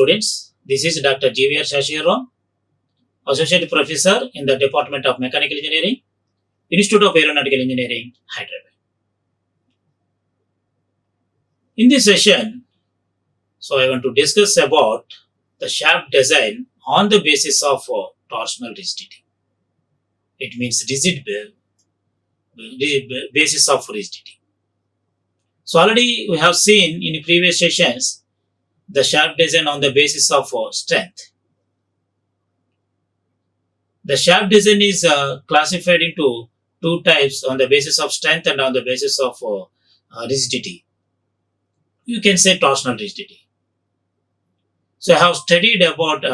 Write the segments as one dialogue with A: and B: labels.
A: students. This is Dr.GVR Seshagiri Rao, Associate Professor in the Department of Mechanical Engineering, Institute of Aeronautical Engineering, Hyderabad. In this session, I want to discuss about the shaft design on the basis of torsional rigidity. It means basis of rigidity. So already we have seen in previous sessions the shaft design on the basis of strength. The shaft design is classified into two types, on the basis of strength and on the basis of rigidity. You can say torsional rigidity. So I have studied about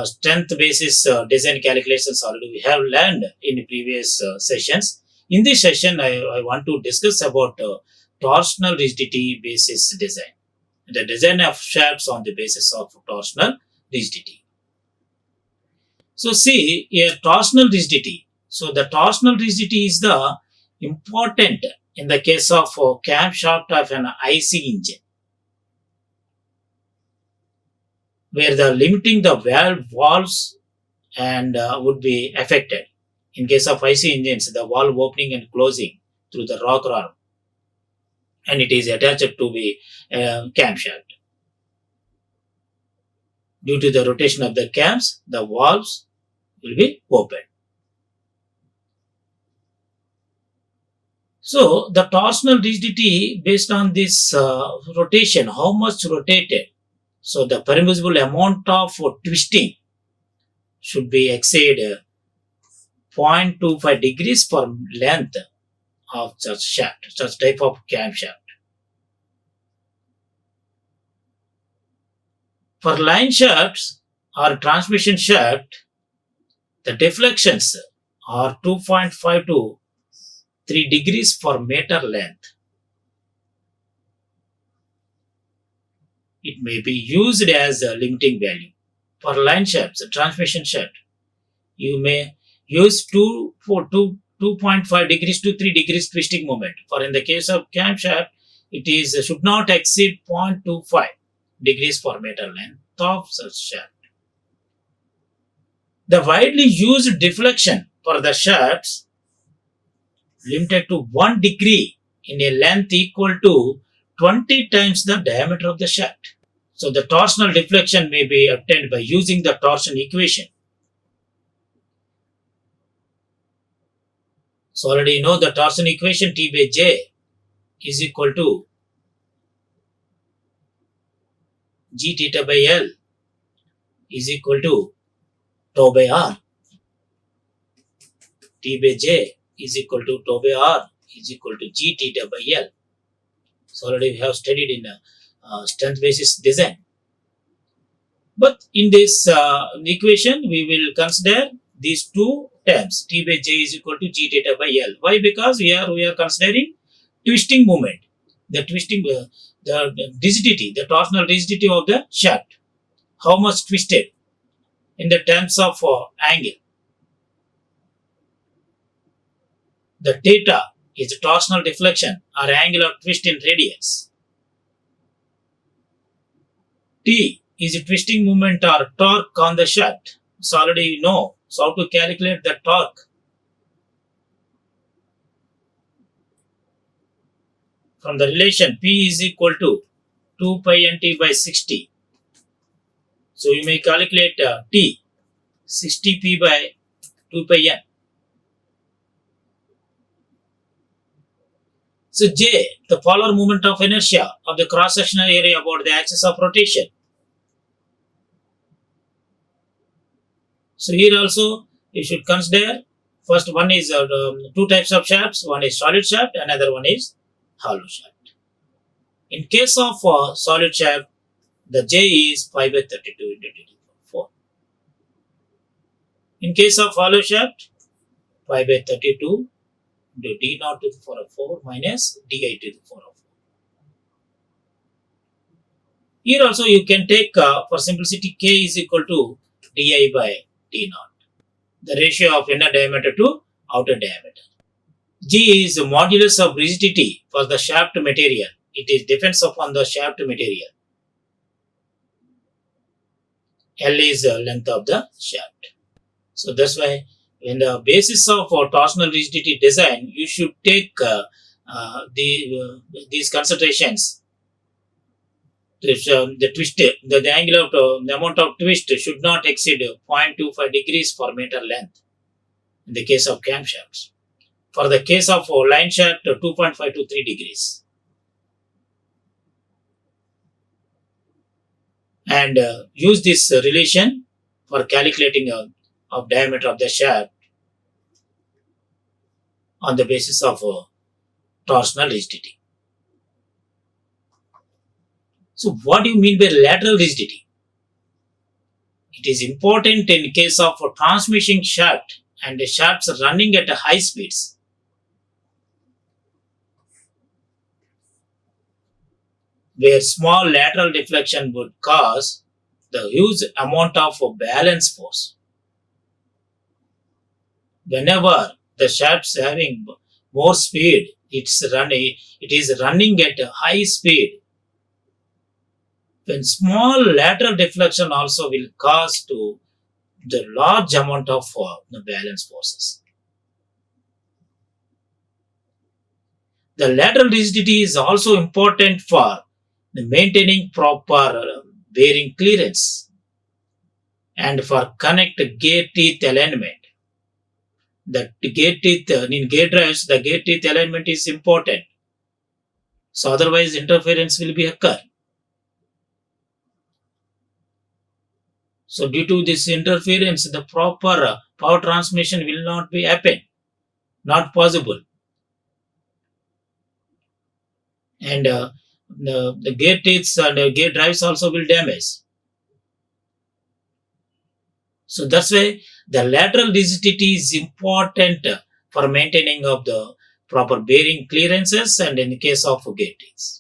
A: strength basis design calculations already. We have learned in previous sessions. In this session, I want to discuss about torsional rigidity basis design. The design of shafts on the basis of torsional rigidity. So see here, torsional rigidity. So the torsional rigidity is the important in the case of camshaft of an IC engine, where the limiting the valves and would be affected. In case of IC engines, the valve opening and closing through the rocker arm, and it is attached to the camshaft. Due to the rotation of the cams, the valves will be open. So the torsional rigidity based on this rotation, how much rotated, so the permissible amount of twisting should be exceed 0.25 degrees for length of such shaft, such type of camshaft. For line shafts or transmission shaft, the deflections are 2.5 to 3 degrees for meter length. It may be used as a limiting value. For line shafts, transmission shaft, you may use 2.5 degrees to 3 degrees twisting moment. For in the case of camshaft, it is should not exceed 0.25 degrees for meter length of such shaft. The widely used deflection for the shafts limited to 1 degree in a length equal to 20 times the diameter of the shaft. So the torsional deflection may be obtained by using the torsion equation. So already you know the torsion equation, T by J is equal to G theta by L is equal to tau by R. T by J is equal to tau by R is equal to G theta by L. So already we have studied in strength basis design. But in this equation, we will consider these two terms. T by J is equal to G theta by L. Why? Because we are considering twisting moment. The twisting, the rigidity, the torsional rigidity of the shaft. How much twisted in the terms of angle. The theta is torsional deflection or angular twist in radius. T is a twisting moment or torque on the shaft. So already you know how to calculate the torque. From the relation P is equal to 2 pi nt by 60. So you may calculate T 60p by 2 pi n. So J, the polar moment of inertia of the cross-sectional area about the axis of rotation. So here also you should consider, first one is two types of shafts, one is solid shaft, another one is hollow shaft. In case of solid shaft, the J is 5 by 32 into 10 to the power 4. In case of hollow shaft, 5 by 32 into d naught to the power of 4 minus di to the power of 4. Here also you can take for simplicity k is equal to di by d naught, the ratio of inner diameter to outer diameter. G is the modulus of rigidity for the shaft material. It is depends upon the shaft material. L is the length of the shaft. So that's why in the basis of torsional rigidity design, you should take these considerations. The twist, the angle of the amount of twist should not exceed 0.25 degrees for meter length in the case of camshafts. For the case of line shaft, 2.5 to 3 degrees. And use this relation for calculating of diameter of the shaft on the basis of torsional rigidity. So what do you mean by lateral rigidity? It is important in case of a transmission shaft and the shafts running at high speeds. Where small lateral deflection would cause the huge amount of balance force. Whenever the shaft is having more speed, it is running at a high speed. When small lateral deflection also will cause to the large amount of the balance forces. The lateral rigidity is also important for maintaining proper bearing clearance and for connect gate teeth alignment. The gate teeth in gate drives, the gate teeth alignment is important. So otherwise interference will be occur. So due to this interference, the proper power transmission will not be happen, not possible. And the gate teeth and gate drives also will damage. So that's why the lateral rigidity is important for maintaining of the proper bearing clearances and in the case of gate teeth.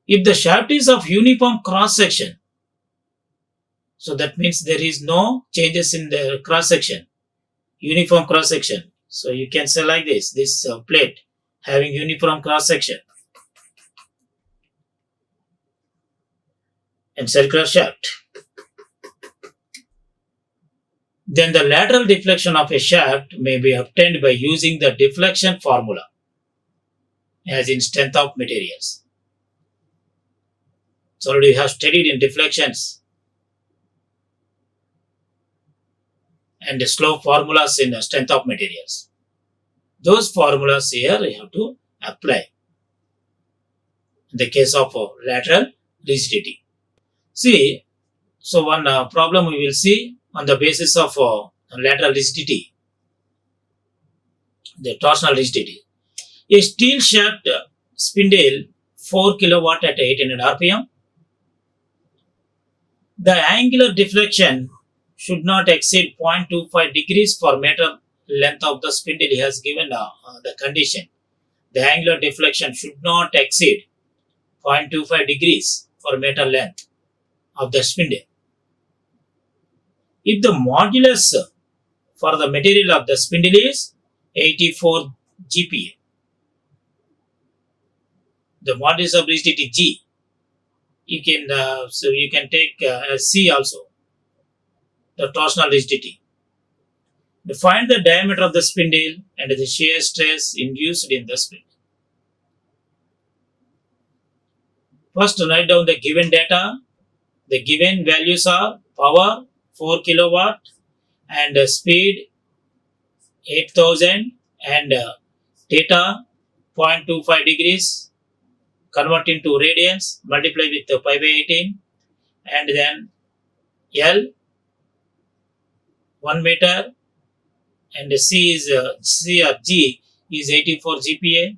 A: If the shaft is of uniform cross section, so that means there is no changes in the cross section, uniform cross section. So you can say like this plate having uniform cross section and circular shaft. Then the lateral deflection of a shaft may be obtained by using the deflection formula as in strength of materials. So already we have studied in deflections and the slope formulas in the strength of materials. Those formulas here you have to apply in the case of lateral rigidity. See, so one problem we will see on the basis of lateral rigidity, the torsional rigidity. A steel shaft spindle 4 kilowatt at 800 rpm. The angular deflection should not exceed 0.25 degrees for meter length of the spindle. He has given the condition. The angular deflection should not exceed 0.25 degrees for meter length of the spindle. If the modulus for the material of the spindle is 84 GPa, the modulus of rigidity G, you can take as C also, the torsional rigidity. Find the diameter of the spindle and the shear stress induced in the spindle. First, write down the given data. The given values are power 4 kilowatt and speed 8000 and theta 0.25 degrees. Convert into radians, multiply with pi by 18, and then L 1 meter and C or G is 84 GPa.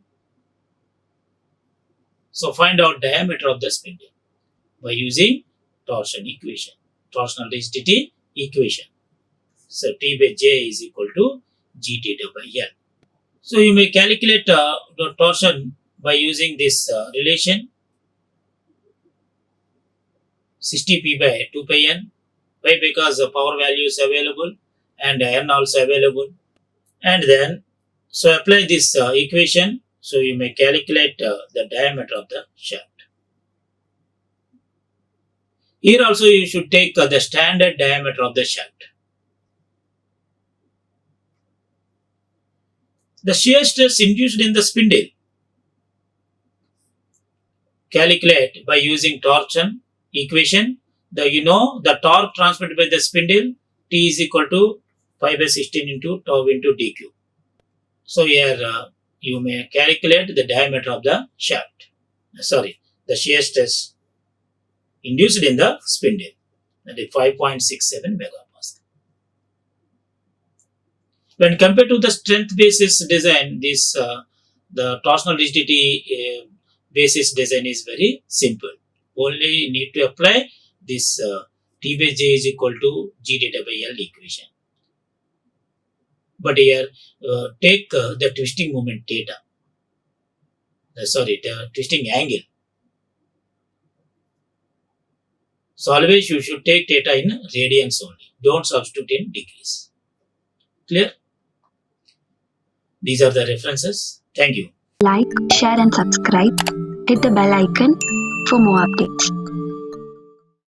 A: So find out diameter of the spindle by using torsion equation, torsional rigidity equation. So T by J is equal to G theta by L. So you may calculate the torsion by using this relation 60p by 2 pi n. Why? Because the power value is available and n also available. And then, so apply this equation. So you may calculate the diameter of the shaft. Here also you should take the standard diameter of the shaft. The shear stress induced in the spindle. Calculate by using torsion equation. The torque transmitted by the spindle T is equal to 5 by 16 into tau into dq. So here you may calculate the diameter of the shaft. The shear stress induced in the spindle, that is 5.67 megapascal. When compared to the strength basis design, the torsional rigidity basis design is very simple. Only need to apply this T by J is equal to G theta by L equation. But here take the twisting moment theta. The twisting angle. So always you should take theta in radians only. Don't substitute in degrees. Clear? These are the references. Thank you.
B: Like, share and subscribe. Hit the bell icon for more updates.